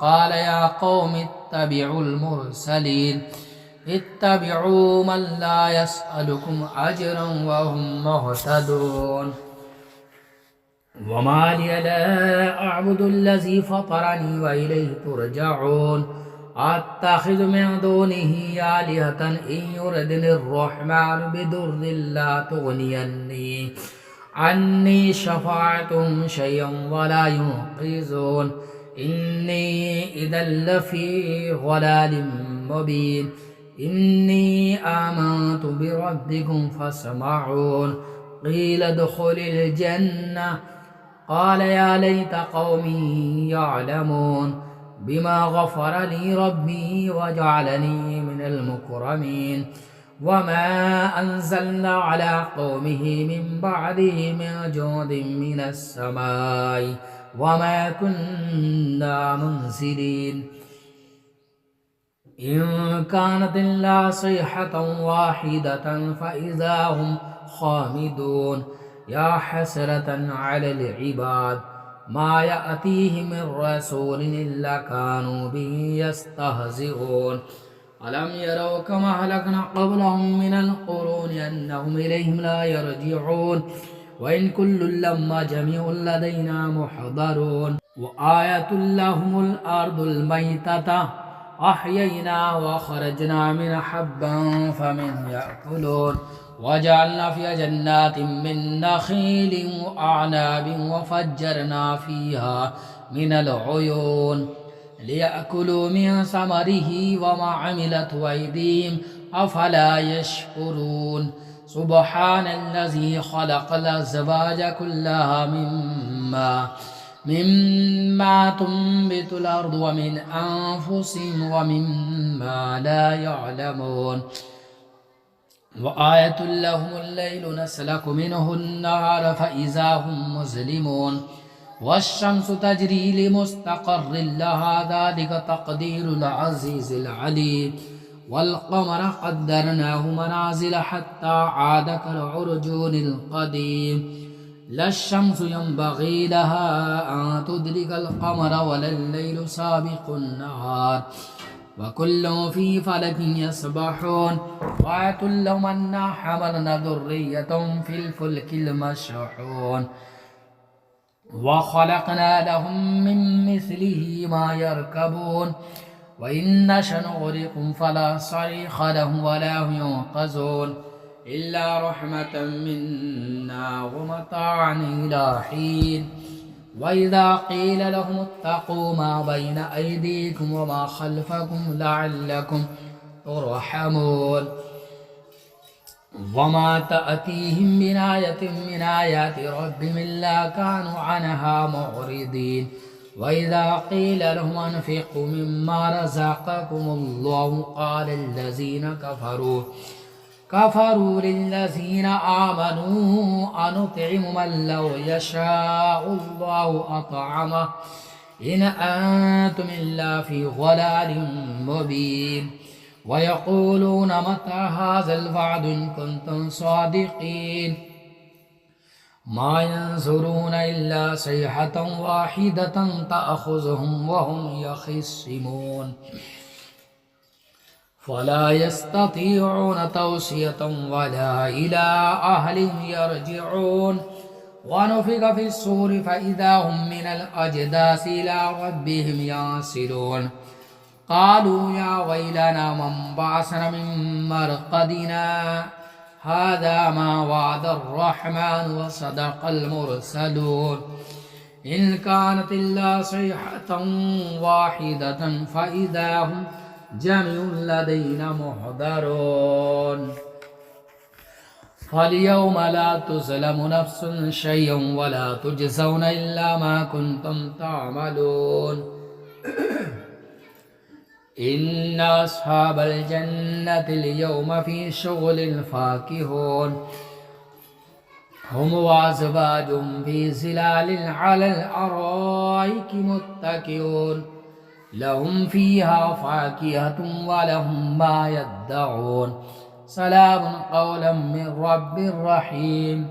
قال يا قوم اتبعوا المرسلين اتبعوا من لا يسألكم أجرا وهم مهتدون وما لي لا أعبد الذي فطرني وإليه ترجعون أتخذ من دونه آلهة إن يردني الرحمن بضر لا تغنيني عني شفاعتهم شيئا ولا ينقذون إني إذا لفي ضلال مبين إني آمنت بربكم فاسمعون قيل ادخل الجنة قال يا ليت قومي يعلمون بما غفر لي ربي وجعلني من المكرمين وما أنزلنا على قومه من بعده من جود من السماء وما كنا منزلين إن كانت إلا صيحة واحدة فإذا هم خامدون يا حسرة على العباد ما يأتيهم من رسول إلا كانوا به يستهزئون ألم يروا كما أهلكنا قبلهم من القرون أنهم إليهم لا يرجعون وإن كل لما جميع لدينا محضرون وآية لهم الأرض الميتة أحيينا وخرجنا من حبا فمن يأكلون وجعلنا فيها جنات من نخيل وأعناب وفجرنا فيها من العيون ليأكلوا من ثمره وما عملت أيديهم أفلا يشكرون سبحان الذي خلق الأزواج كلها مما تنبت الأرض ومن أنفسهم ومما لا يعلمون وآية لهم الليل نسلك منه النهار فإذا هم مظلمون والشمس تجري لمستقر لها ذلك تقدير العزيز العليم والقمر قدرناه منازل حتى عاد كالعرجون القديم لا الشمس ينبغي لها أن تدرك القمر ولا الليل سابق النهار وكل في فلك يسبحون وآية لهم أنا حملنا ذرية في الفلك المشحون وخلقنا لهم من مثله ما يركبون وإن نشأ نغرقهم فلا صريخ لهم ولا هم ينقذون إلا رحمة منا ومتاعا إلى حين وإذا قيل لهم اتقوا ما بين أيديكم وما خلفكم لعلكم ترحمون وما تأتيهم من آية من آيات ربهم إلا كانوا عنها معرضين وإذا قيل لهم أنفقوا مما رزقكم الله قال الذين كفروا للذين آمنوا أنطعم من لو يشاء الله أطعمه إن أنتم إلا في ضلال مبين ويقولون متى هذا الوعد إن كنتم صادقين ما ينظرون إلا صيحة واحدة تأخذهم وهم يخصمون فلا يستطيعون توصية ولا إلى أهلهم يرجعون ونفخ في الصور فإذا هم من الأجداث إلى ربهم ينسلون قالوا يا ويلنا من بعثنا من مرقدنا هذا ما وعد الرحمن وصدق المرسلون إن كانت إلا صيحة واحدة فإذا هم جميع لدينا محضرون فاليوم لا تظلم نفس شيئا ولا تجزون إلا ما كنتم تعملون إن أصحاب الجنة اليوم في شغل فاكهون هم وأزواجهم في ظلال على الأرائك متكئون لهم فيها فاكهة ولهم ما يدعون سلام قولا من رب رحيم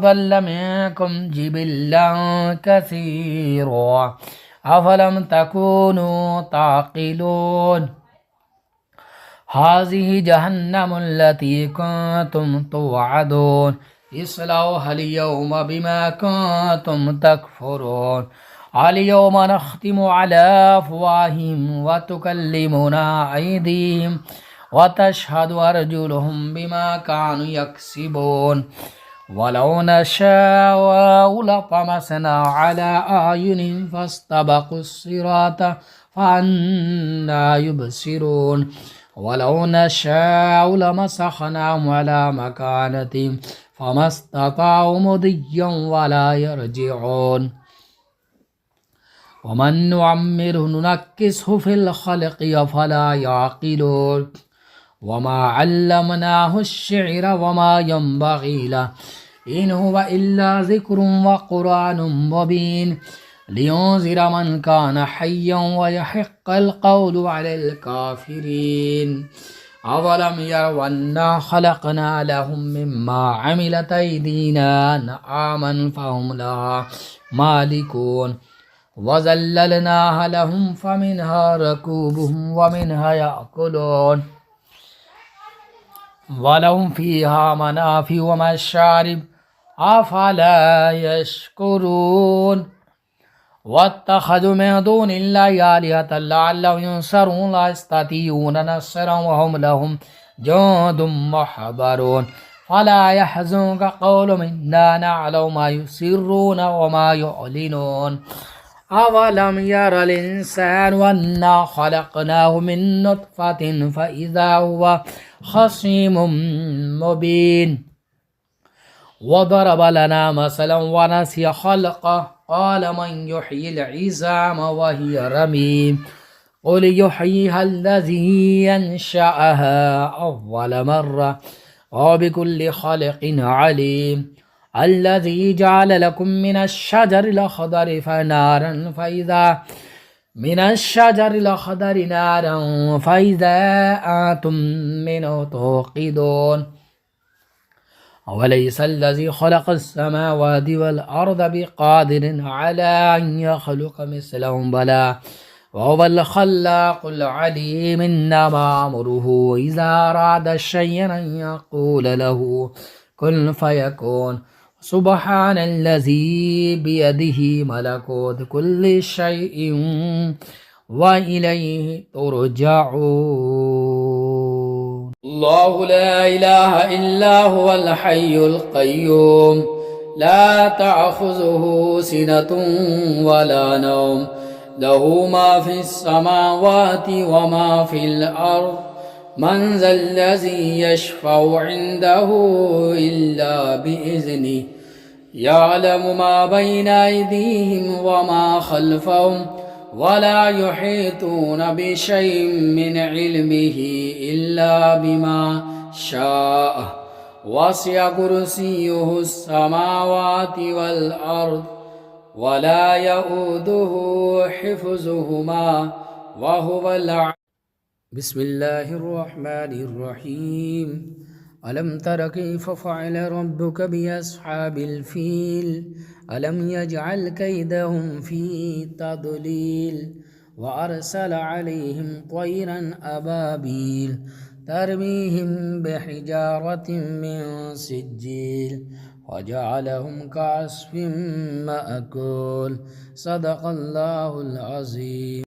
ضل منكم جبلا كثيرا أفلم تكونوا تعقلون هذه جهنم التي كنتم توعدون اصلوها اليوم بما كنتم تكفرون اليوم نختم على أفواههم وتكلمنا أيديهم وتشهد أرجلهم بما كانوا يكسبون ولو نشاء لطمسنا على أعينهم فاستبقوا الصراط فأنى يبصرون ولو نشاء لمسخناهم على مكانتهم فما استطاعوا مضيا ولا يرجعون ومن نعمره ننكسه في الخلق أفلا يعقلون وما علمناه الشعر وما ينبغي له إن هو إلا ذكر وقرآن مبين لينذر من كان حيا ويحق القول على الكافرين أولم يروا أنا خلقنا لهم مما عملت أيدينا أنعاما فهم لها مالكون وذللناها لهم فمنها ركوبهم ومنها يأكلون ولهم فيها منافع ومشارب أفلا يشكرون واتخذوا من دون الله آلهة لعلهم ينصرون لا يستطيعون نصرا وهم لهم جند محضرون فلا يحزنك قولهم إنا نعلم ما يسرون وما يعلنون أولم ير الإنسان أنا خلقناه من نطفة فإذا هو خصيم مبين وضرب لنا مثلا ونسي خلقه قال من يحيي العظام وهي رميم قل يحييها الذي ينشأها أول مرة وبكل خلق عليم الذي جعل لكم من الشجر الأخضر فنارا فإذا من الشجر الأخضر نارا فإذا أنتم منه توقدون أوليس الذي خلق السماوات والأرض بقادر على أن يخلق مثلهم بلى وهو الخلاق العليم إنما أمره إذا أراد شيئا أن يقول له كن فيكون سبحان الذي بيده ملكوت كل شيء وإليه ترجعون الله لا إله إلا هو الحي القيوم لا تأخذه سنة ولا نوم له ما في السماوات وما في الأرض من ذا الذي يشفع عنده إلا بإذنه يعلم ما بين أيديهم وما خلفهم ولا يحيطون بشيء من علمه إلا بما شاء وسع كرسيه السماوات والأرض ولا يؤوده حفظهما وهو العلي بسم الله الرحمن الرحيم ألم تر كيف فعل ربك بأصحاب الفيل ألم يجعل كيدهم في تضليل وأرسل عليهم طيرا أبابيل ترميهم بحجارة من سجيل وجعلهم كعصف مأكول صدق الله العظيم.